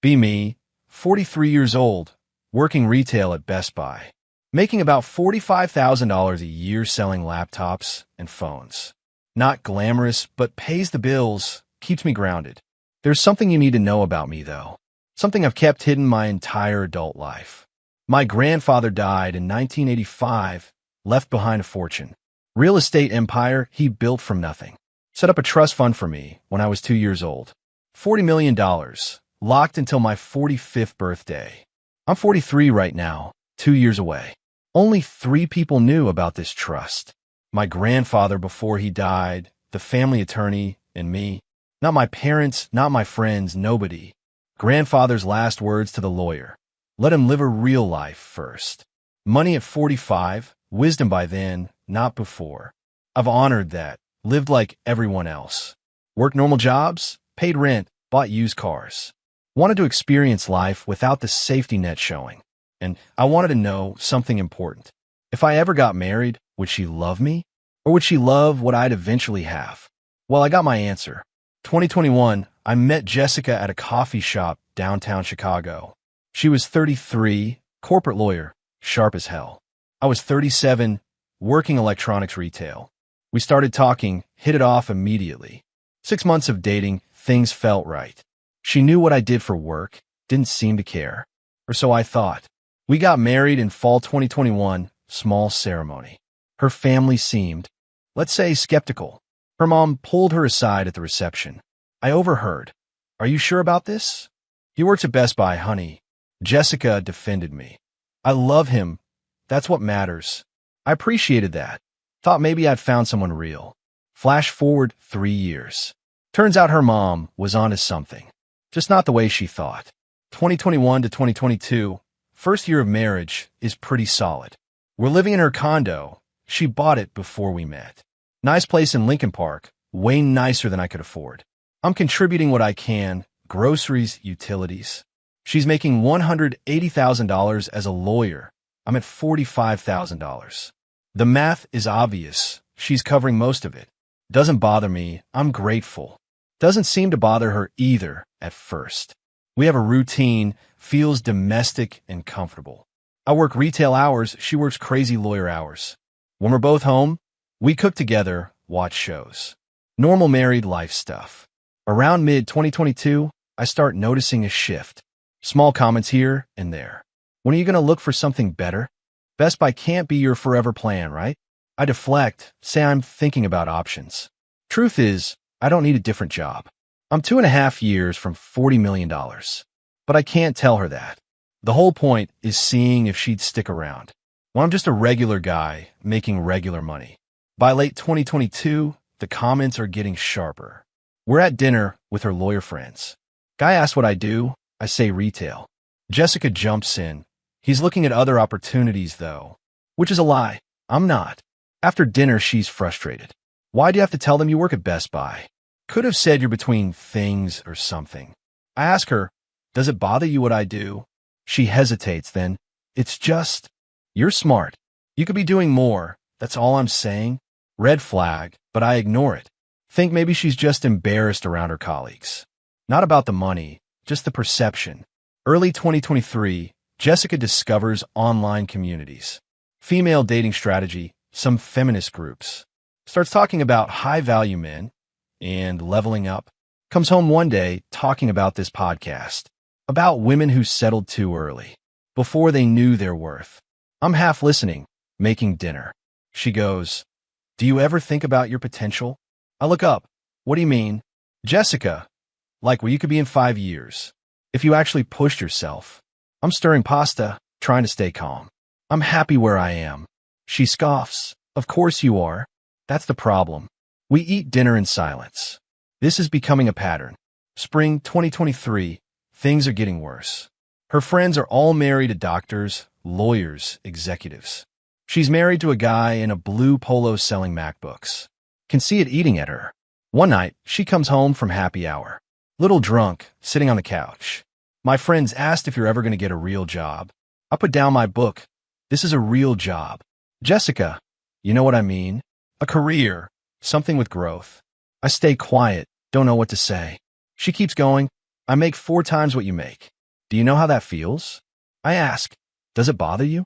Be me, 43 years old, working retail at Best Buy, making about $45,000 a year selling laptops and phones. Not glamorous, but pays the bills, keeps me grounded. There's something you need to know about me, though. Something I've kept hidden my entire adult life. My grandfather died in 1985, left behind a fortune. Real estate empire he built from nothing. Set up a trust fund for me when I was 2 years old. $40 million, locked until my 45th birthday. I'm 43 right now, 2 years away. Only 3 people knew about this trust. My grandfather before he died, the family attorney, and me. Not my parents, not my friends, nobody. Grandfather's last words to the lawyer. Let him live a real life first. Money at 45, wisdom by then, not before. I've honored that, lived like everyone else. Worked normal jobs, paid rent, bought used cars. Wanted to experience life without the safety net showing. And I wanted to know something important. If I ever got married, would she love me? Or would she love what I'd eventually have? Well, I got my answer. 2021, I met Jessica at a coffee shop downtown Chicago. She was 33, corporate lawyer, sharp as hell. I was 37, working electronics retail. We started talking, hit it off immediately. 6 months of dating, things felt right. She knew what I did for work, didn't seem to care. Or so I thought. We got married in fall 2021, small ceremony. Her family seemed, let's say, skeptical. Her mom pulled her aside at the reception. I overheard. Are you sure about this? He works at Best Buy, honey. Jessica defended me. I love him. That's what matters. I appreciated that. Thought maybe I'd found someone real. Flash forward 3 years. Turns out her mom was onto something. Just not the way she thought. 2021 to 2022, first year of marriage, is pretty solid. We're living in her condo. She bought it before we met. Nice place in Lincoln Park, way nicer than I could afford. I'm contributing what I can, groceries, utilities. She's making $180,000 as a lawyer. I'm at $45,000. The math is obvious. She's covering most of it. Doesn't bother me. I'm grateful. Doesn't seem to bother her either at first. We have a routine, feels domestic and comfortable. I work retail hours, she works crazy lawyer hours. When we're both home, we cook together, watch shows. Normal married life stuff. Around mid-2022, I start noticing a shift. Small comments here and there. When are you going to look for something better? Best Buy can't be your forever plan, right? I deflect, say I'm thinking about options. Truth is, I don't need a different job. I'm 2.5 years from $40 million. But I can't tell her that. The whole point is seeing if she'd stick around. Well, I'm just a regular guy making regular money. By late 2022, the comments are getting sharper. We're at dinner with her lawyer friends. Guy asks what I do. I say retail. Jessica jumps in. He's looking at other opportunities, though. Which is a lie. I'm not. After dinner, she's frustrated. Why do you have to tell them you work at Best Buy? Could have said you're between things or something. I ask her, does it bother you what I do? She hesitates then. It's just, you're smart. You could be doing more. That's all I'm saying. Red flag, but I ignore it. Think maybe she's just embarrassed around her colleagues. Not about the money, just the perception. Early 2023, Jessica discovers online communities. Female dating strategy, some feminist groups. Starts talking about high-value men and leveling up. Comes home one day talking about this podcast. About women who settled too early, before they knew their worth. I'm half listening, making dinner. She goes, do you ever think about your potential? I look up. What do you mean? Jessica, like where you could be in 5 years. If you actually pushed yourself. I'm stirring pasta, trying to stay calm. I'm happy where I am. She scoffs. Of course you are. That's the problem. We eat dinner in silence. This is becoming a pattern. Spring 2023, things are getting worse. Her friends are all married to doctors, lawyers, executives. She's married to a guy in a blue polo selling MacBooks. Can see it eating at her. One night, she comes home from happy hour. Little drunk, sitting on the couch. My friends asked if you're ever going to get a real job. I put down my book. This is a real job. Jessica, you know what I mean? A career, something with growth. I stay quiet, don't know what to say. She keeps going. I make 4 times what you make. Do you know how that feels? I ask. Does it bother you?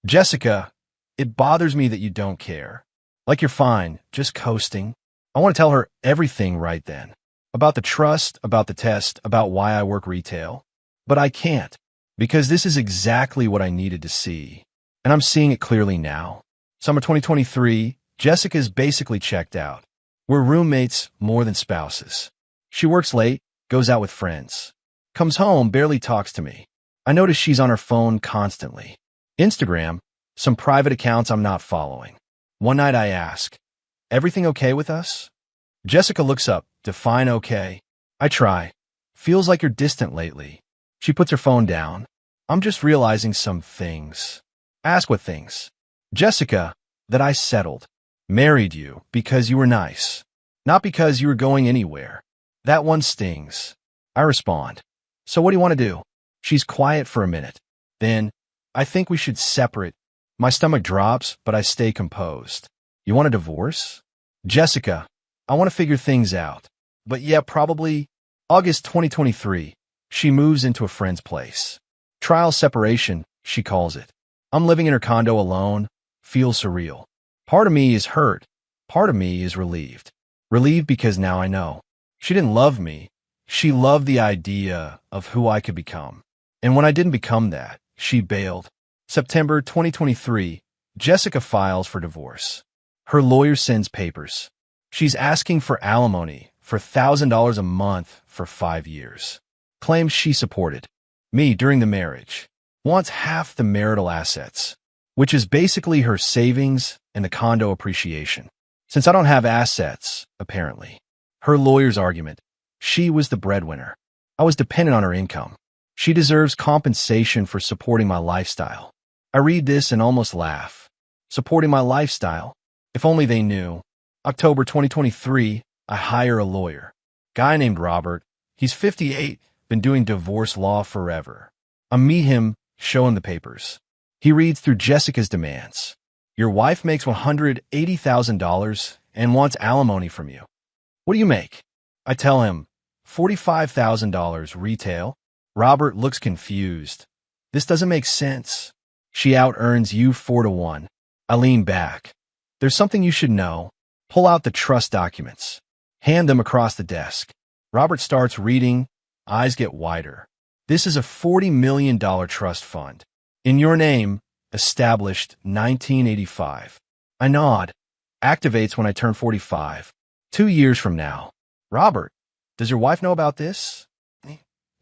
Jessica, it bothers me that you don't care. Like you're fine, just coasting. I want to tell her everything right then. About the trust, about the test, about why I work retail. But I can't, because this is exactly what I needed to see. And I'm seeing it clearly now. Summer 2023, Jessica's basically checked out. We're roommates more than spouses. She works late, goes out with friends. Comes home, barely talks to me. I notice she's on her phone constantly. Instagram, some private accounts I'm not following. One night I ask, everything okay with us? Jessica looks up, define okay. I try. Feels like you're distant lately. She puts her phone down. I'm just realizing some things. Ask what things. Jessica, that I settled. Married you because you were nice. Not because you were going anywhere. That one stings. I respond. So what do you want to do? She's quiet for a minute. Then, I think we should separate. My stomach drops, but I stay composed. You want a divorce? Jessica, I want to figure things out. But yeah, probably August 2023. She moves into a friend's place. Trial separation, she calls it. I'm living in her condo alone. Feels surreal. Part of me is hurt. Part of me is relieved. Relieved because now I know. She didn't love me. She loved the idea of who I could become. And when I didn't become that, she bailed. September 2023, Jessica files for divorce. Her lawyer sends papers. She's asking for alimony for $1,000 a month for 5 years. Claims she supported me during the marriage. Wants half the marital assets, which is basically her savings and the condo appreciation. Since I don't have assets, apparently. Her lawyer's argument. She was the breadwinner. I was dependent on her income. She deserves compensation for supporting my lifestyle. I read this and almost laugh. Supporting my lifestyle? If only they knew. October 2023, I hire a lawyer. Guy named Robert. He's 58, been doing divorce law forever. I meet him, show him the papers. He reads through Jessica's demands. Your wife makes $180,000 and wants alimony from you. What do you make? I tell him, $45,000 retail. Robert looks confused. This doesn't make sense. She out-earns you 4-1. I lean back. There's something you should know. Pull out the trust documents. Hand them across the desk. Robert starts reading. Eyes get wider. This is a $40 million trust fund. In your name, established 1985. I nod. Activates when I turn 45. 2 years from now. Robert, does your wife know about this?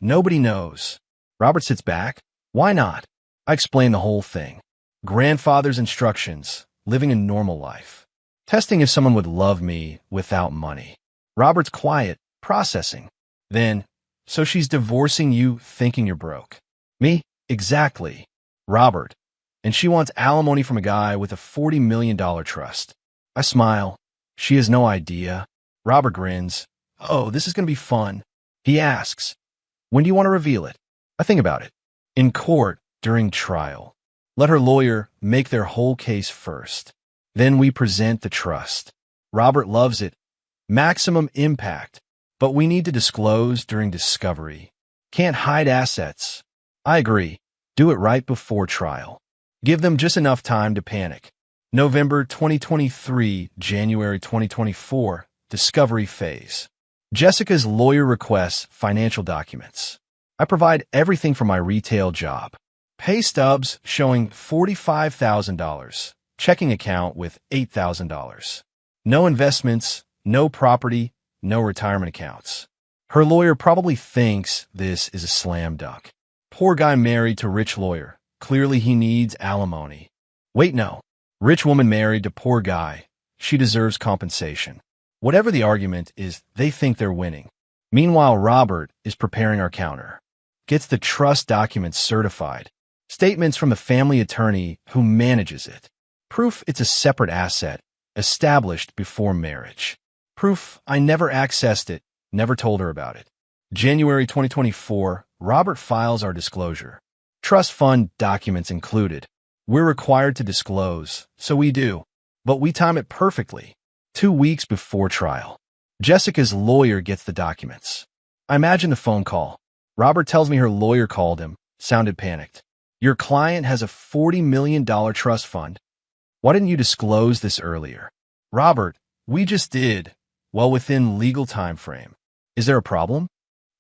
Nobody knows. Robert sits back. Why not? I explain the whole thing. Grandfather's instructions. Living a normal life. Testing if someone would love me without money. Robert's quiet, processing. Then, so she's divorcing you thinking you're broke. Me? Exactly. Robert. And she wants alimony from a guy with a $40 million trust. I smile. She has no idea. Robert grins. Oh, this is going to be fun. He asks, when do you want to reveal it? I think about it. In court, during trial. Let her lawyer make their whole case first. Then we present the trust. Robert loves it. Maximum impact. But we need to disclose during discovery. Can't hide assets. I agree. Do it right before trial. Give them just enough time to panic. November 2023, January 2024, discovery phase. Jessica's lawyer requests financial documents. I provide everything from my retail job. Pay stubs showing $45,000. Checking account with $8,000. No investments, no property, no retirement accounts. Her lawyer probably thinks this is a slam dunk. Poor guy married to rich lawyer. Clearly he needs alimony. Wait, no. Rich woman married to poor guy. She deserves compensation. Whatever the argument is, they think they're winning. Meanwhile, Robert is preparing our counter. Gets the trust documents certified. Statements from the family attorney who manages it. Proof it's a separate asset, established before marriage. Proof I never accessed it, never told her about it. January 2024, Robert files our disclosure. Trust fund documents included. We're required to disclose, so we do. But we time it perfectly. 2 weeks before trial. Jessica's lawyer gets the documents. I imagine the phone call. Robert tells me her lawyer called him, sounded panicked. Your client has a $40 million trust fund. Why didn't you disclose this earlier? Robert, we just did. Well, within legal time frame. Is there a problem?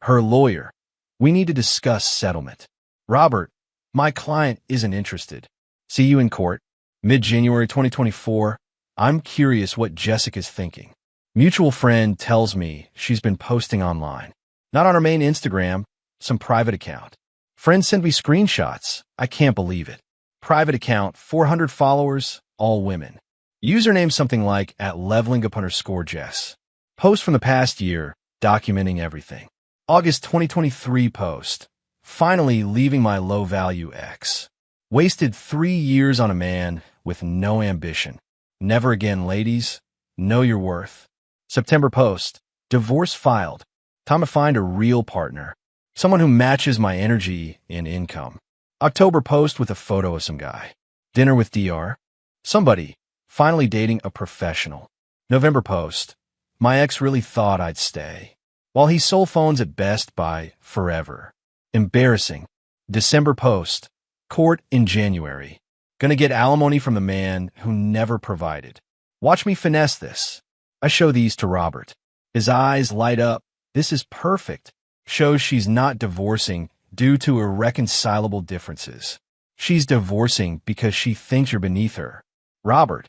Her lawyer. We need to discuss settlement. Robert, my client isn't interested. See you in court. Mid-January 2024. I'm curious what Jessica's thinking. Mutual friend tells me she's been posting online. Not on her main Instagram, some private account. Friend sent me screenshots. I can't believe it. Private account, 400 followers, all women. Username something like @levelingup_Jess. Post from the past year, documenting everything. August 2023 post. Finally leaving my low-value ex. Wasted 3 years on a man with no ambition. Never again, ladies. Know your worth. September post. Divorce filed. Time to find a real partner. Someone who matches my energy and income. October post with a photo of some guy. Dinner with DR. Somebody. Finally dating a professional. November post. My ex really thought I'd stay. While he sold phones at Best Buy forever. Embarrassing. December post. Court in January. Gonna get alimony from the man who never provided. Watch me finesse this. I show these to Robert. His eyes light up. This is perfect. Shows she's not divorcing due to irreconcilable differences. She's divorcing because she thinks you're beneath her. Robert,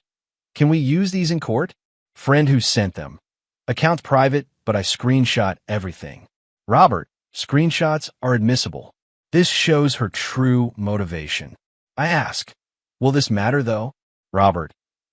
can we use these in court? Friend who sent them. Account private, but I screenshot everything. Robert, screenshots are admissible. This shows her true motivation. I ask, will this matter though? Robert,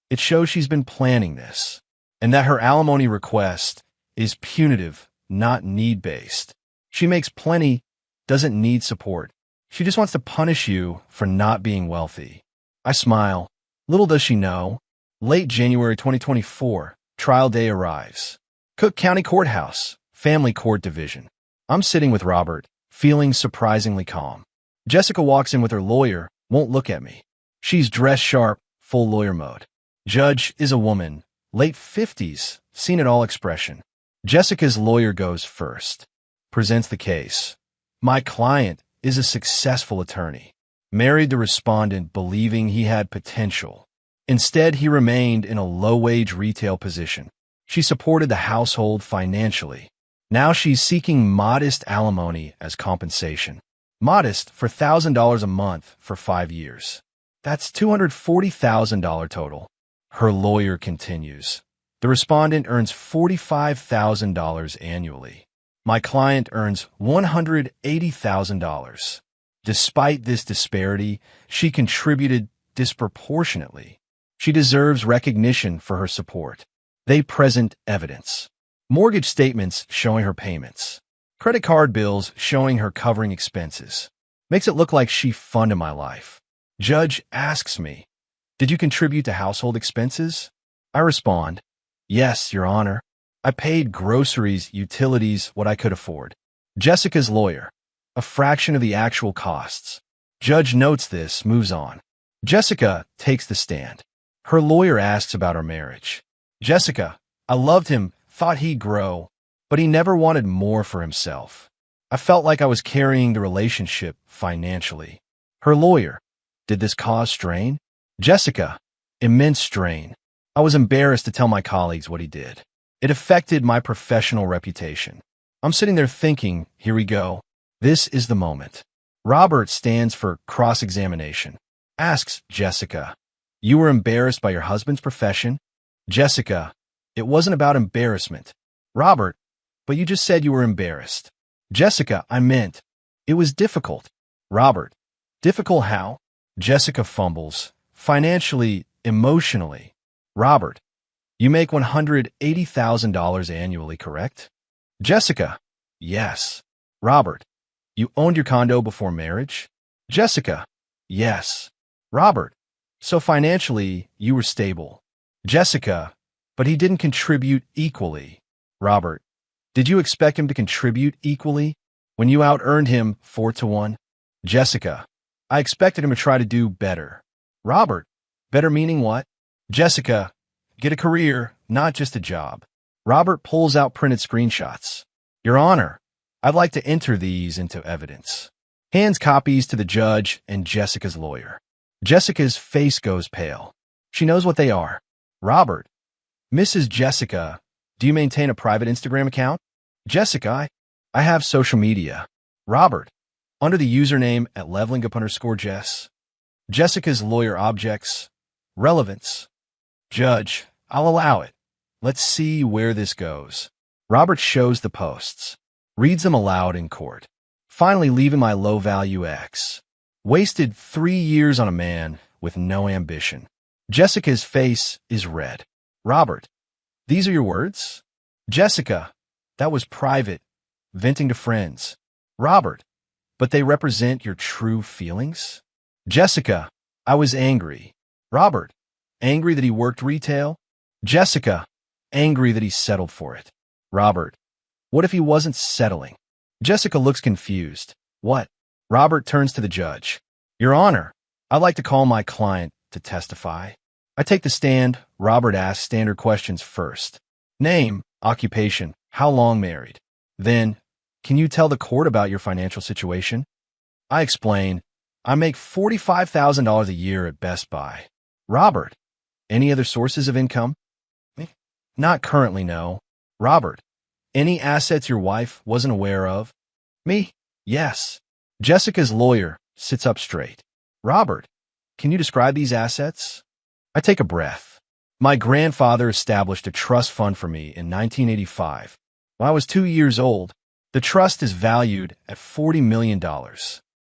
it shows she's been planning this, and that her alimony request is punitive, not need-based. She makes plenty, doesn't need support. She just wants to punish you for not being wealthy. I smile. Little does she know. Late January 2024, trial day arrives. Cook County Courthouse, Family Court Division. I'm sitting with Robert, feeling surprisingly calm. Jessica walks in with her lawyer, won't look at me. She's dressed sharp, full lawyer mode. Judge is a woman, late 50s, seen it all expression. Jessica's lawyer goes first. Presents the case. My client is a successful attorney. Married the respondent believing he had potential. Instead, he remained in a low-wage retail position. She supported the household financially. Now she's seeking modest alimony as compensation. Modest for $1,000 a month for 5 years. That's $240,000 total. Her lawyer continues. The respondent earns $45,000 annually. My client earns $180,000. Despite this disparity, she contributed disproportionately. She deserves recognition for her support. They present evidence. Mortgage statements showing her payments. Credit card bills showing her covering expenses. Makes it look like she funded my life. Judge asks me, did you contribute to household expenses? I respond, yes, Your Honor. I paid groceries, utilities, what I could afford. Jessica's lawyer, a fraction of the actual costs. Judge notes this, moves on. Jessica takes the stand. Her lawyer asks about our marriage. Jessica, I loved him, thought he'd grow, but he never wanted more for himself. I felt like I was carrying the relationship financially. Her lawyer, did this cause strain? Jessica, immense strain. I was embarrassed to tell my colleagues what he did. It affected my professional reputation. I'm sitting there thinking, here we go. This is the moment. Robert stands for cross-examination. Asks Jessica, you were embarrassed by your husband's profession? Jessica, it wasn't about embarrassment. Robert, but you just said you were embarrassed. Jessica, I meant, it was difficult. Robert, difficult how? Jessica fumbles, financially, emotionally. Robert, you make $180,000 annually, correct? Jessica, yes. Robert, you owned your condo before marriage? Jessica, yes. Robert, so financially, you were stable. Jessica, but he didn't contribute equally. Robert, did you expect him to contribute equally when you out-earned him 4-1? Jessica, I expected him to try to do better. Robert, better meaning what? Jessica, get a career, not just a job. Robert pulls out printed screenshots. Your Honor, I'd like to enter these into evidence. Hands copies to the judge and Jessica's lawyer. Jessica's face goes pale. She knows what they are. Robert. Mrs. Jessica, do you maintain a private Instagram account? Jessica, I have social media. Robert. Under the username at levelingup_Jess. Jessica's lawyer objects. Relevance. Judge, I'll allow it. Let's see where this goes. Robert shows the posts. Reads them aloud in court. Finally leaving my low-value ex. Wasted 3 years on a man with no ambition. Jessica's face is red. Robert, these are your words? Jessica, that was private, venting to friends. Robert, but they represent your true feelings? Jessica, I was angry. Robert, angry that he worked retail? Jessica, angry that he settled for it. Robert, what if he wasn't settling? Jessica looks confused. What? Robert turns to the judge. Your Honor, I'd like to call my client to testify. I take the stand. Robert asks standard questions first. Name, occupation, how long married? Then, can you tell the court about your financial situation? I explain, I make $45,000 a year at Best Buy. Robert, any other sources of income? Not currently, no. Robert, any assets your wife wasn't aware of? Me? Yes. Jessica's lawyer sits up straight. Robert, can you describe these assets? I take a breath. My grandfather established a trust fund for me in 1985. When I was 2 years old, the trust is valued at $40 million.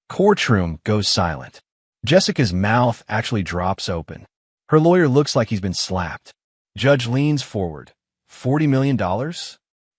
Courtroom goes silent. Jessica's mouth actually drops open. Her lawyer looks like he's been slapped. Judge leans forward. $40 million?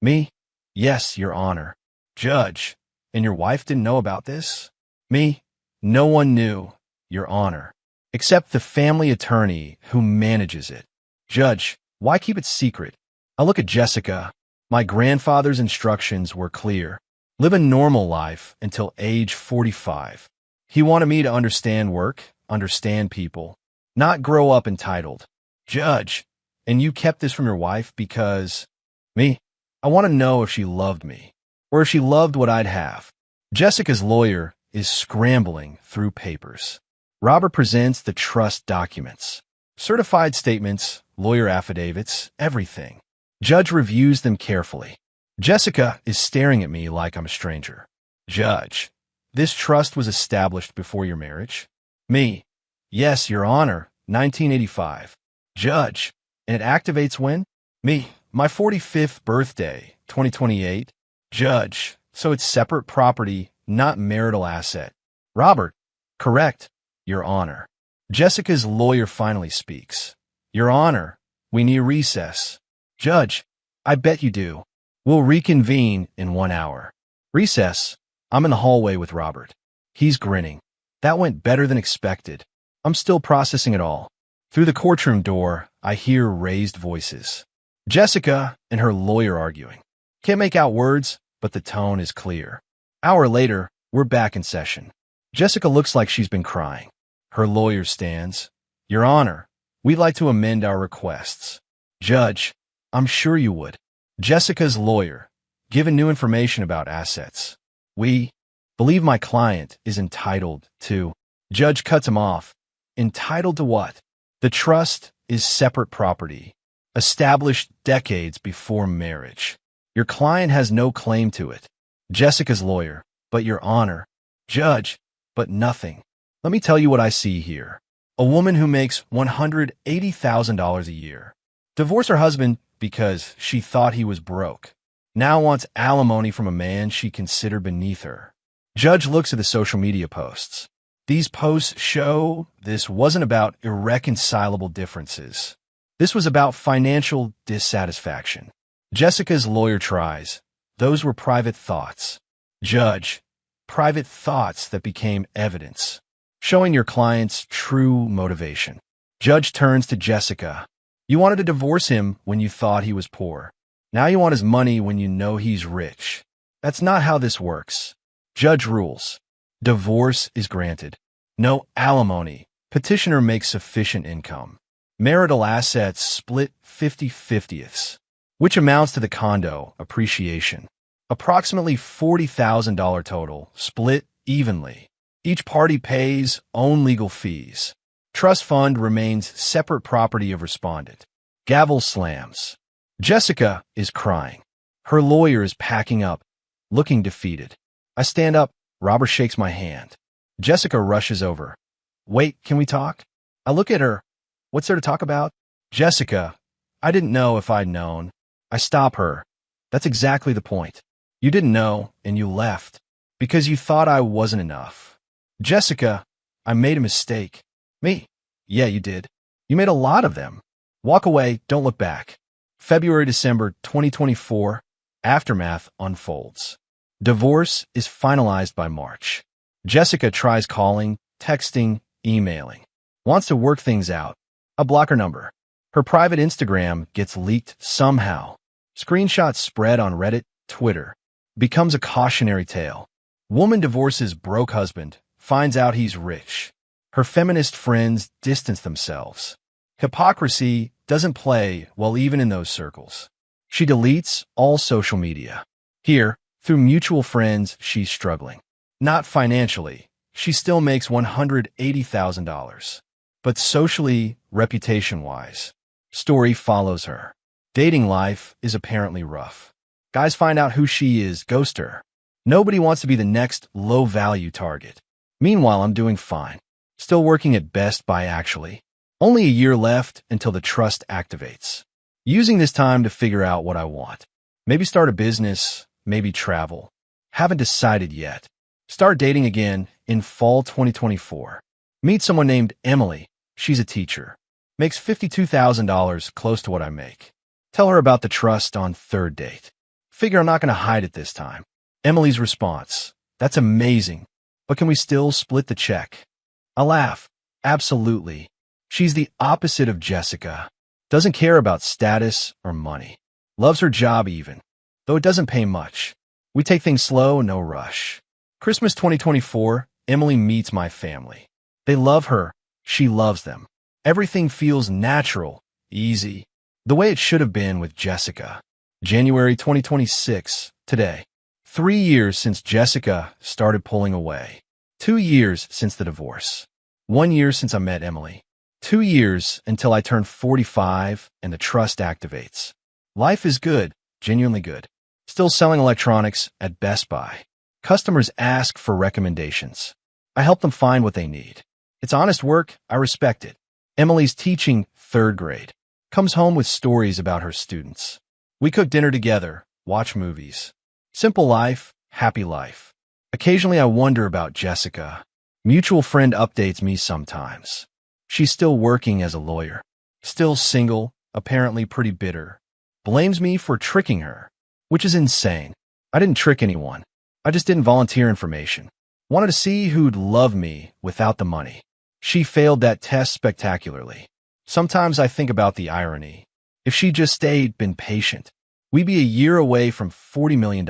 Me? Yes, Your Honor. Judge, and your wife didn't know about this? Me? No one knew, Your Honor, except the family attorney who manages it. Judge, why keep it secret? I look at Jessica. My grandfather's instructions were clear. Live a normal life until age 45. He wanted me to understand work, understand people, not grow up entitled. Judge, and you kept this from your wife because... Me? I want to know if she loved me, or if she loved what I'd have. Jessica's lawyer is scrambling through papers. Robert presents the trust documents. Certified statements, lawyer affidavits, everything. Judge reviews them carefully. Jessica is staring at me like I'm a stranger. Judge, this trust was established before your marriage? Me, yes, Your Honor, 1985. Judge, and it activates when? Me, my 45th birthday, 2028. Judge, so it's separate property, not marital asset. Robert, correct, Your Honor. Jessica's lawyer finally speaks. Your Honor, we need recess. Judge, I bet you do. We'll reconvene in 1 hour. Recess. I'm in the hallway with Robert. He's grinning. That went better than expected. I'm still processing it all. Through the courtroom door, I hear raised voices. Jessica and her lawyer arguing. Can't make out words, but the tone is clear. Hour later, we're back in session. Jessica looks like she's been crying. Her lawyer stands. Your Honor, we'd like to amend our requests. Judge, I'm sure you would. Jessica's lawyer, given new information about assets. We believe my client is entitled to. Judge cuts him off. Entitled to what? The trust is separate property, established decades before marriage. Your client has no claim to it. Jessica's lawyer, but Your Honor. Judge, but nothing. Let me tell you what I see here. A woman who makes $180,000 a year. Divorced her husband because she thought he was broke. Now wants alimony from a man she considered beneath her. Judge looks at the social media posts. These posts show this wasn't about irreconcilable differences. This was about financial dissatisfaction. Jessica's lawyer tries. Those were private thoughts. Judge, private thoughts that became evidence, showing your client's true motivation. Judge turns to Jessica. You wanted to divorce him when you thought he was poor. Now you want his money when you know he's rich. That's not how this works. Judge rules. Divorce is granted. No alimony. Petitioner makes sufficient income. Marital assets split 50/50ths, which amounts to the condo appreciation. Approximately $40,000 total, split evenly. Each party pays own legal fees. Trust fund remains separate property of respondent. Gavel slams. Jessica is crying. Her lawyer is packing up, looking defeated. I stand up. Robert shakes my hand. Jessica rushes over. Wait, can we talk? I look at her. What's there to talk about? Jessica, I didn't know if I'd known. I stop her. That's exactly the point. You didn't know, and you left. Because you thought I wasn't enough. Jessica, I made a mistake. Me? Yeah, you did. You made a lot of them. Walk away, don't look back. February-December 2024, aftermath unfolds. Divorce is finalized by March. Jessica tries calling, texting, emailing. Wants to work things out. I block her number. Her private Instagram gets leaked somehow. Screenshots spread on Reddit, Twitter. Becomes a cautionary tale. Woman divorces broke husband, finds out he's rich. Her feminist friends distance themselves. Hypocrisy doesn't play well even in those circles. She deletes all social media. Here, through mutual friends, she's struggling. Not financially. She still makes $180,000. But socially, reputation-wise. Story follows her. Dating life is apparently rough. Guys find out who she is, ghost her. Nobody wants to be the next low-value target. Meanwhile, I'm doing fine. Still working at Best Buy, actually. Only a year left until the trust activates. Using this time to figure out what I want. Maybe start a business, maybe travel. Haven't decided yet. Start dating again in fall 2024. Meet someone named Emily. She's a teacher. Makes $52,000, close to what I make. Tell her about the trust on third date. Figure I'm not going to hide it this time. Emily's response. That's amazing. But can we still split the check? I laugh. Absolutely. She's the opposite of Jessica. Doesn't care about status or money. Loves her job even, though it doesn't pay much. We take things slow, no rush. Christmas 2024, Emily meets my family. They love her. She loves them. Everything feels natural, easy, the way it should have been with Jessica. January 2026, today. 3 years since Jessica started pulling away. 2 years since the divorce. 1 year since I met Emily. 2 years until I turn 45 and the trust activates. Life is good, genuinely good. Still selling electronics at Best Buy. Customers ask for recommendations. I help them find what they need. It's honest work, I respect it. Emily's teaching 3rd grade. Comes home with stories about her students. We cook dinner together, watch movies. Simple life, happy life. Occasionally I wonder about Jessica. Mutual friend updates me sometimes. She's still working as a lawyer. Still single, apparently pretty bitter. Blames me for tricking her, which is insane. I didn't trick anyone. I just didn't volunteer information. Wanted to see who'd love me without the money. She failed that test spectacularly. Sometimes I think about the irony. If she just stayed, been patient, we'd be a year away from $40 million.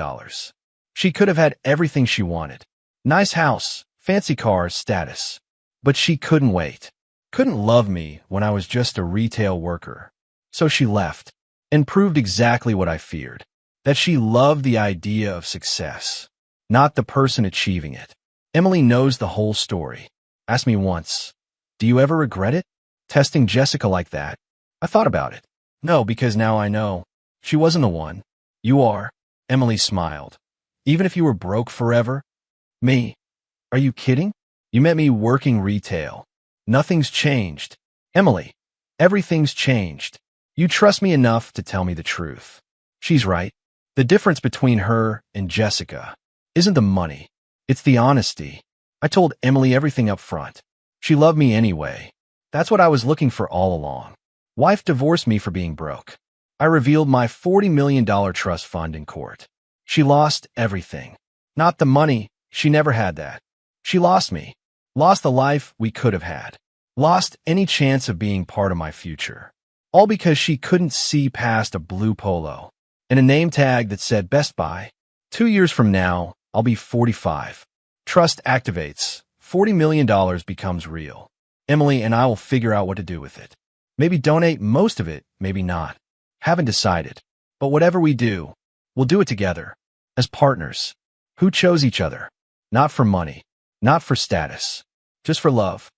She could have had everything she wanted. Nice house, fancy cars, status. But she couldn't wait. Couldn't love me when I was just a retail worker. So she left, and proved exactly what I feared. That she loved the idea of success, not the person achieving it. Emily knows the whole story. Asked me once, do you ever regret it? Testing Jessica like that? I thought about it. No, because now I know. She wasn't the one. You are. Emily smiled. Even if you were broke forever? Me? Are you kidding? You met me working retail. Nothing's changed. Emily, everything's changed. You trust me enough to tell me the truth. She's right. The difference between her and Jessica isn't the money. It's the honesty. I told Emily everything up front. She loved me anyway. That's what I was looking for all along. Wife divorced me for being broke. I revealed my $40 million trust fund in court. She lost everything. Not the money. She never had that. She lost me. Lost the life we could have had. Lost any chance of being part of my future. All because she couldn't see past a blue polo and a name tag that said Best Buy. 2 years from now, I'll be 45. Trust activates. $40 million becomes real. Emily and I will figure out what to do with it. Maybe donate most of it, maybe not. Haven't decided. But whatever we do, we'll do it together. as partners who chose each other, not for money, not for status, just for love.